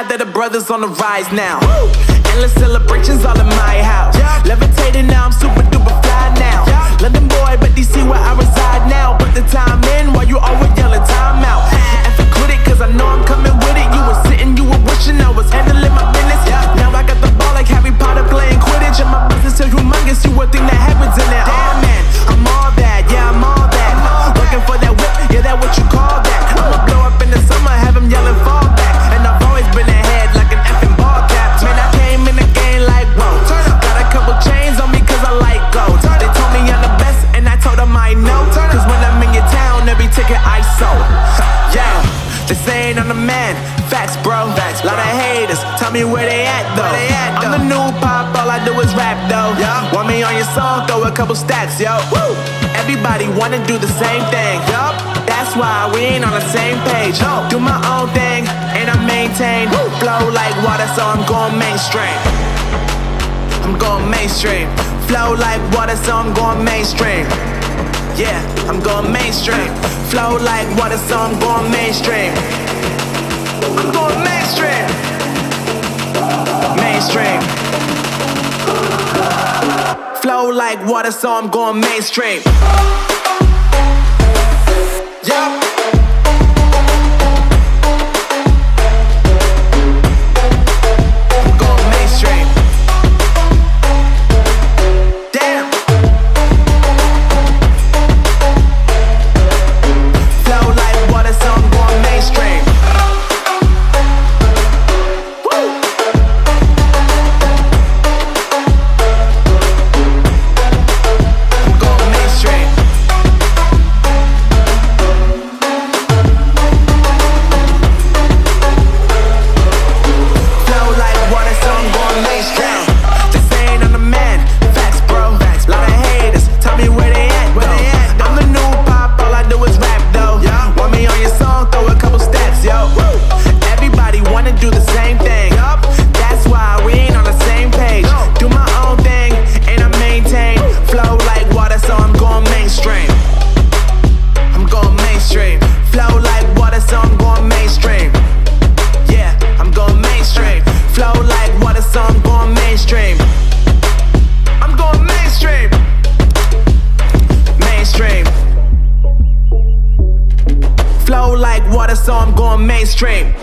proud that the brothers on the rise now. Endless celebrations all in my house. Levitating now, I'm super duper fly now. London boy, but DC where I reside now. Put the time in while you always yelling time out. And for quit it, cause I know I'm coming with it. You were sitting, you were wishing I was handling my business. Now I got the ball like Harry Potter playing Quidditch. And my business is humongous, you would think that happens in it. Oh man, I'm all that, yeah, I'm all that. Looking for that whip, yeah, that what you call that. I'ma blow up in the summer, have them yelling fall back. And I've always been ahead like an effing ball cap. Man, I came in the game like, whoa. Got a couple chains on me cause I like gold. They told me I'm the best and I told them I know. Cause when I'm in your town, every ticket I sold. Yeah, they saying I'm the man. Facts, bro. Lot of haters, tell me where they at though. I'm the new pop, all I do is rap though. Want me on your song, throw a couple stacks, yo. Woo! Everybody wanna do the same thing. Yup, that's why we ain't on the same page. Do my own thing, and I maintain. Flow like water, so I'm going mainstream. I'm going mainstream. Flow like water, so I'm going mainstream. Yeah, I'm going mainstream. Flow like water, so I'm going mainstream. I'm going mainstream. Mainstream. Flow like water, so I'm going mainstream. Yeah. So I'm going mainstream.